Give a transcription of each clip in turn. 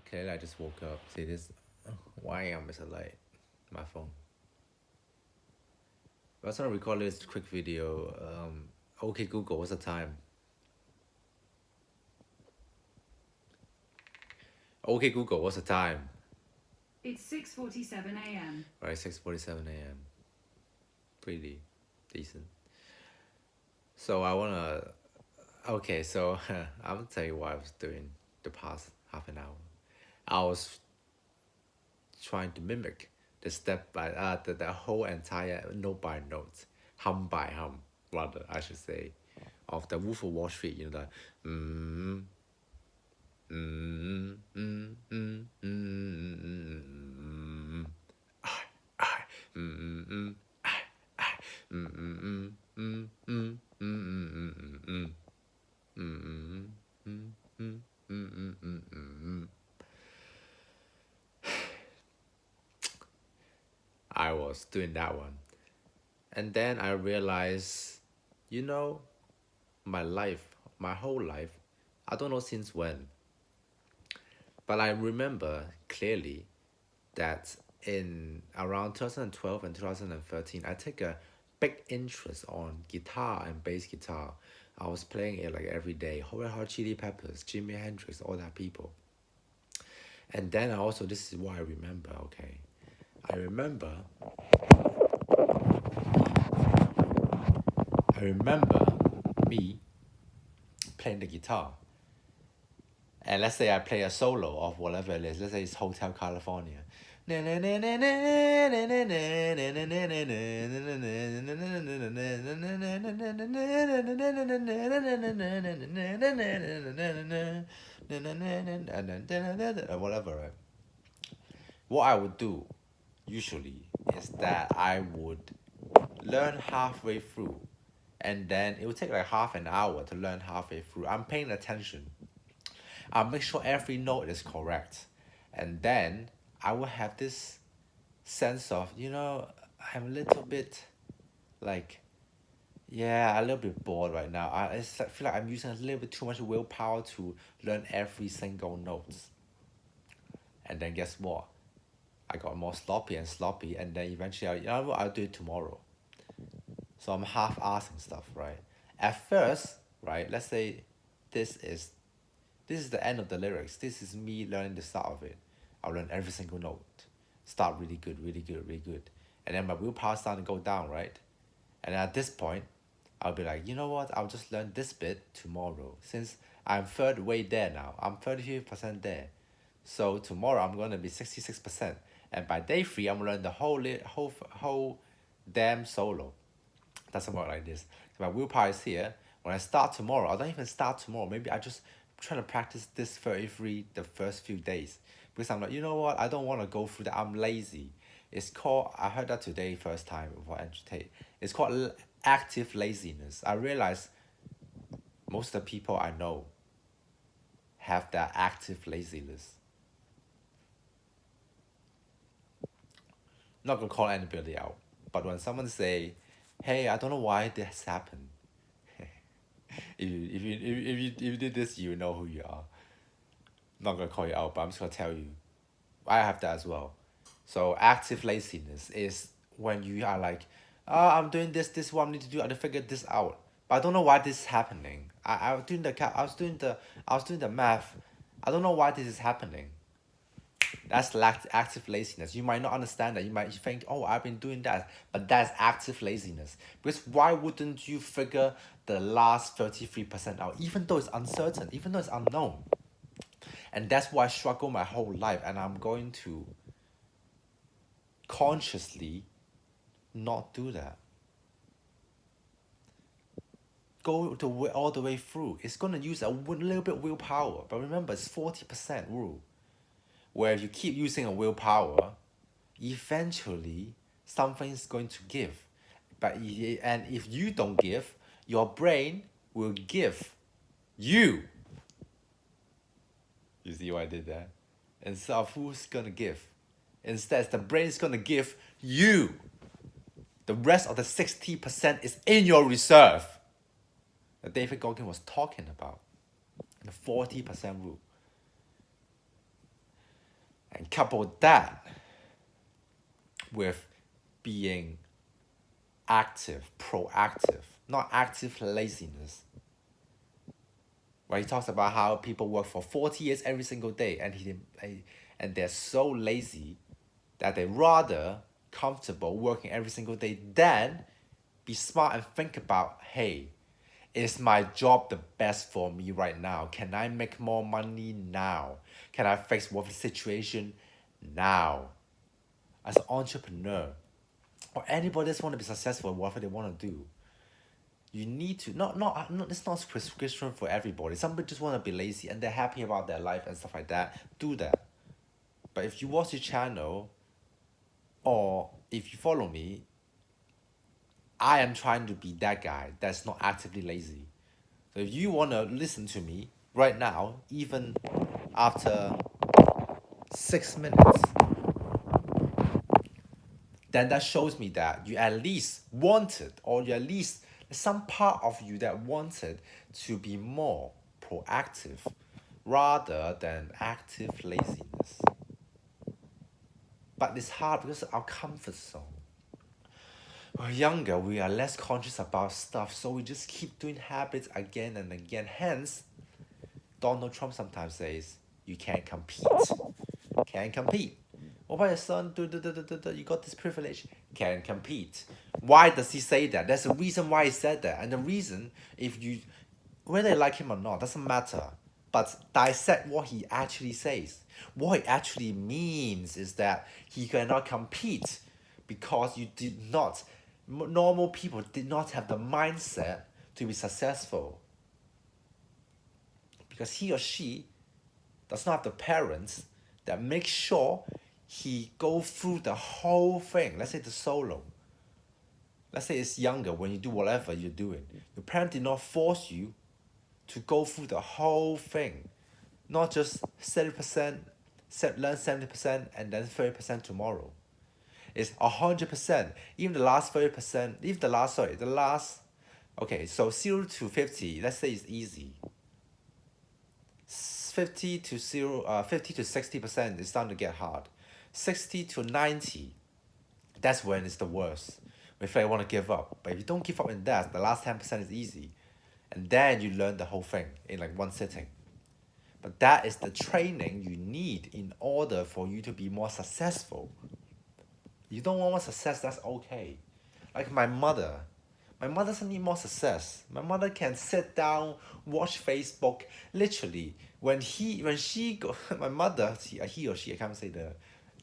Clearly, I just woke up. See this? Why am I so late? My phone. I was gonna record this quick video. Okay, Google, what's the time? Okay, Google, what's the time? It's 6:47 a.m. Right, 6:47 a.m. Pretty decent. So I wanna. Okay, so I'm gonna tell you what I was doing the past half an hour. I was trying to mimic the step by the whole entire note by note, hum by hum, rather I should say, of the Wolf of Wall Street. You know the mm, mm, mm, mm, I, mm, mm, I, mm, mm, mm, mm, mm, mm, mm, mm, I was doing that one. And then I realized, you know, my life, my whole life, I don't know since when, but I remember clearly that in around 2012 and 2013, I take a big interest on guitar and bass guitar. I was playing it like every day. Red Hot Chili Peppers, Jimi Hendrix, all that people. And then I also, this is what I remember, okay. I remember, I remember me playing the guitar. And let's say I play a solo of whatever it is. Let's say it's Hotel California. Whatever, right? What I would do usually is that I would learn halfway through, and then it would take like half an hour to learn halfway through. I'm paying attention. I'll make sure every note is correct, and then I will have this sense of, I'm a little bit like, yeah, a little bit bored right now. Feel like I'm using a little bit too much willpower to learn every single note. And then guess what? I got more sloppy and sloppy, and then eventually, you know what, I'll do it tomorrow. So I'm half-assing stuff, right? At first, right, let's say this is this is the end of the lyrics. This is me learning the start of it. I'll learn every single note. Start really good, really good, really good. And then my willpower starting to go down, right? And at this point, I'll be like, you know what? I'll just learn this bit tomorrow. Since I'm third way there now. I'm 33% there. So tomorrow I'm gonna be 66%. And by day three, I'm gonna learn the whole damn solo. Doesn't work like this. My willpower is here. When I start tomorrow, I don't even start tomorrow. Maybe I just try to practice this 33 the first few days. Because I'm like, you know what? I don't want to go through that. I'm lazy. It's called, I heard that today first time before Andrew Tate. It's called active laziness. I realize most of the people I know have that active laziness. Not gonna call anybody out. But when someone say, hey, I don't know why this happened. If you did this, you know who you are. Not gonna call you out, but I'm just gonna tell you, I have that as well. So active laziness is when you are like, I'm doing this is what I need to do. I need to figure this out, but I don't know why this is happening. I was doing I was doing the math. I don't know why this is happening. That's active laziness. You might not understand that. You might think, oh, I've been doing that. But that's active laziness. Because why wouldn't you figure the last 33% out, even though it's uncertain, even though it's unknown? And that's why I struggle my whole life. And I'm going to consciously not do that. Go all the way through. It's going to use a little bit of willpower. But remember, it's 40% rule. Where if you keep using a willpower, eventually something's going to give. And if you don't give, your brain will give you. You see what I did there? Instead of who's gonna give, instead the brain's gonna give you. The rest of the 60% is in your reserve that David Goggin was talking about. The 40% rule. And couple that with being active, proactive, not active laziness. Right? He talks about how people work for 40 years every single day, and they're so lazy that they rather comfortable working every single day than be smart and think about, hey, is my job the best for me right now? Can I make more money now? Can I fix what the situation now? As an entrepreneur, or anybody that's want to be successful in whatever they want to do, you need to not it's not prescription for everybody. Somebody just want to be lazy and they're happy about their life and stuff like that. Do that. But if you watch the channel or if you follow me, I am trying to be that guy that's not actively lazy. So if you want to listen to me right now, even after 6 minutes, then that shows me that you at least wanted, or you at least some part of you that wanted to be more proactive rather than active laziness. But it's hard because of our comfort zone. When we're younger, we are less conscious about stuff, so we just keep doing habits again and again. Hence, Donald Trump sometimes says, you can't compete. Can't compete. What about your son? You got this privilege. Can't compete. Why does he say that? There's a reason why he said that. And the reason, whether you like him or not, doesn't matter. But dissect what he actually says. What it actually means is that he cannot compete because normal people did not have the mindset to be successful. Because he or she does not have the parents that make sure he go through the whole thing. Let's say the solo. Let's say it's younger when you do whatever you're doing. Your parent did not force you to go through the whole thing. Not just 70%, learn 70% and then 30% tomorrow. It's 100%. Even the last 30%, okay, so 0 to 50, let's say it's easy. 50 to 60% is starting to get hard. 60 to 90, that's when it's the worst. If I want to give up. But if you don't give up in that, the last 10% is easy. And then you learn the whole thing in like one sitting. But that is the training you need in order for you to be more successful. You don't want more success, that's okay. Like my mother doesn't need more success. My mother can sit down, watch Facebook. Literally, my mother, he or she, I can't say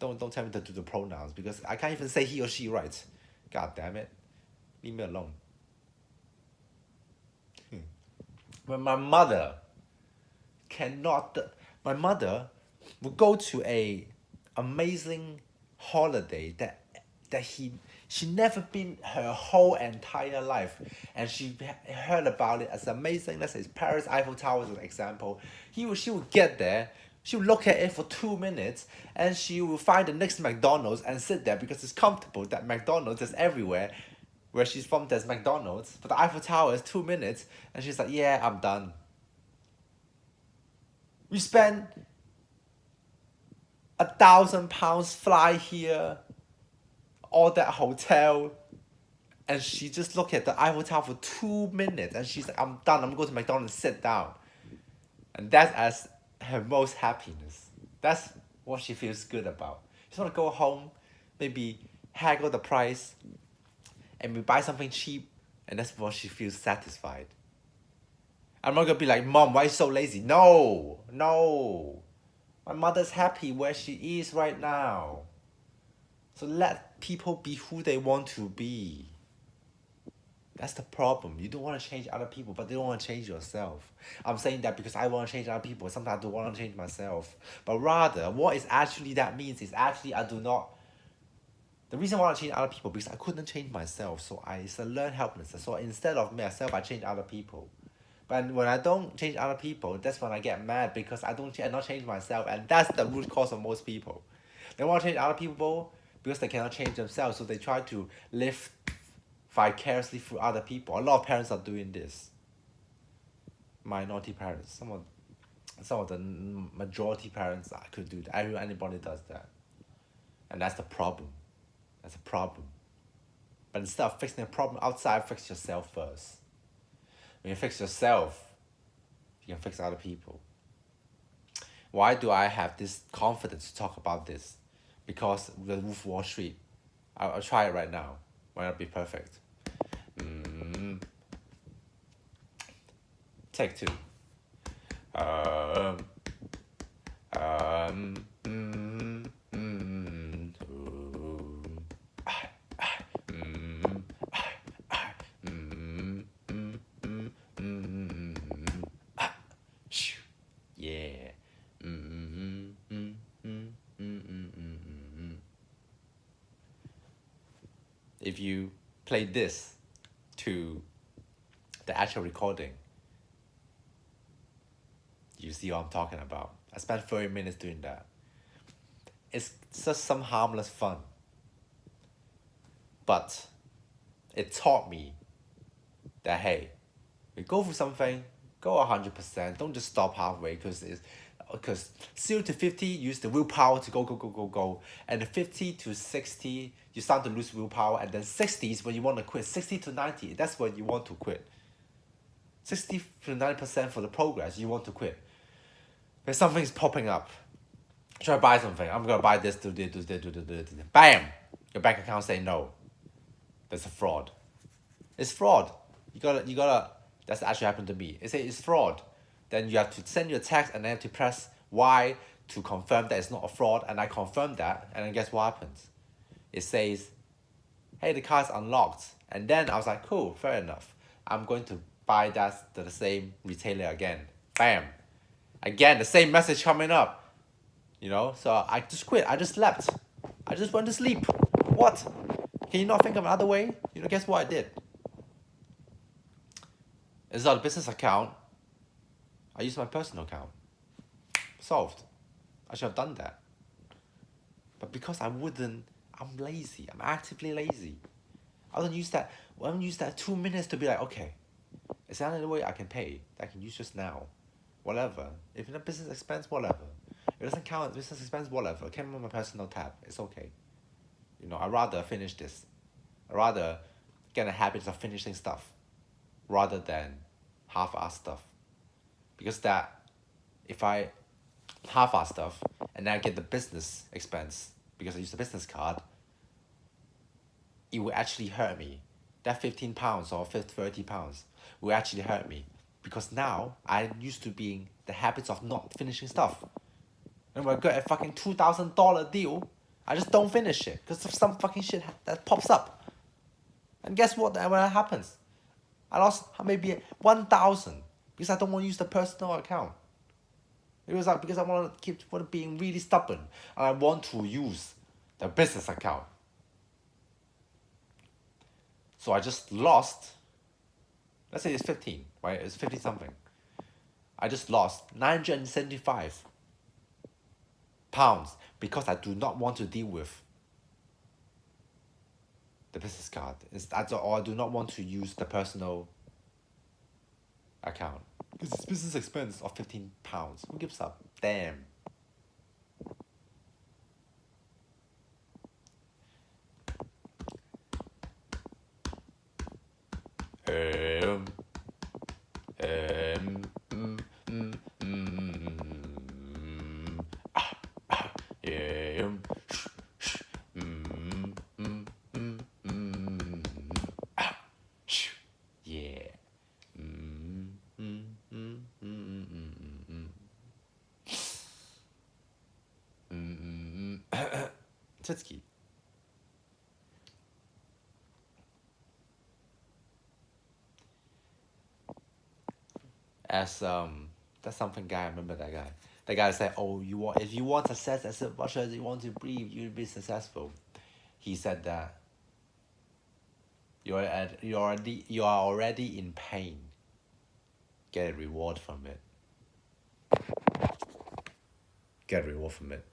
don't tell me to do the pronouns because I can't even say he or she right. God damn it. Leave me alone. When my mother would go to a amazing holiday that she never been her whole entire life, and she heard about it as amazing. Let's say it's Paris Eiffel Tower as an example. She would get there, she would look at it for 2 minutes, and she would find the next McDonald's and sit there because it's comfortable. That McDonald's is everywhere. Where she's from, there's McDonald's, but the Eiffel Tower is 2 minutes, and she's like, yeah, I'm done. We spend £1,000 fly here, all that hotel, and she just looked at the Eiffel Tower for 2 minutes, and she's like, I'm done, I'm going to McDonald's and sit down. And that's as her most happiness. That's what she feels good about. She just want to go home, maybe haggle the price, and we buy something cheap, and that's what she feels satisfied. I'm not gonna be like, Mom, why are you so lazy? No. My mother's happy where she is right now. So let people be who they want to be. That's the problem. You don't want to change other people, but they don't want to change yourself. I'm saying that because I want to change other people. Sometimes I don't want to change myself. But rather, what is actually that means is actually I do not. The reason why I change other people because I couldn't change myself. So it's a learned helplessness. So instead of myself, I change other people. But when I don't change other people, that's when I get mad because I not change myself, and that's the root cause of most people. They want to change other people because they cannot change themselves, so they try to live vicariously through other people. A lot of parents are doing this. Minority parents, some of the majority parents could do that. Anybody does that. And that's the problem. That's a problem. But instead of fixing the problem outside, fix yourself first. When you fix yourself, you can fix other people. Why do I have this confidence to talk about this? Because the Wolf of Wall Street. I'll try it right now. Might not be perfect. Take two. Yeah. If you play this to the actual recording, you see what I'm talking about. I spent 30 minutes doing that. It's just some harmless fun. But it taught me that, hey, you go for something, go 100%. Don't just stop halfway because 0 to 50, use the willpower to go. And the 50 to 60, you start to lose willpower. And then 60 is when you want to quit. 60 to 90, that's when you want to quit. 60 to 90% for the progress, you want to quit. When something's popping up, try to buy something. I'm going to buy this, do this. Bam! Your bank account say no. That's a fraud. It's fraud. You gotta, that's actually happened to me. It says it's fraud. Then you have to send your text and then to press Y to confirm that it's not a fraud. And I confirm that. And then guess what happens? It says, hey, the car is unlocked. And then I was like, cool, fair enough. I'm going to buy that to the same retailer again. Bam. Again, the same message coming up. You know, so I just quit. I just slept. I just went to sleep. What? Can you not think of another way? You know, guess what I did? It's not a business account. I used my personal account. Solved. I should have done that. But because I'm lazy. I'm actively lazy. I don't use that 2 minutes to be like, okay, is there another way I can pay that I can use just now? Whatever. If it's a business expense, whatever. If it doesn't count as business expense, whatever. It came on my personal tab. It's okay. You know, I'd rather finish this. I'd rather get a habit of finishing stuff rather than half-ass stuff. Because that, if I half-ass stuff and then I get the business expense because I use the business card, it will actually hurt me. That £15 or £30 will actually hurt me. Because now I'm used to being the habits of not finishing stuff. And when I get a fucking $2,000 deal, I just don't finish it because of some fucking shit that pops up. And guess what? When that happens, I lost maybe 1,000 because I don't want to use the personal account. It was like because I want to keep being really stubborn and I want to use the business account. So I just lost. Let's say it's 15, right? It's 50 something. I just lost 975 pounds because I do not want to deal with the business card. Or I do not want to use the personal account. Because it's business expense of £15. Who gives up? Damn. Titsky. As that's something guy. I remember that guy. The guy said, "Oh, if you want success as much as you want to breathe, you'll be successful." He said that you are already in pain. Get a reward from it. Get a reward from it.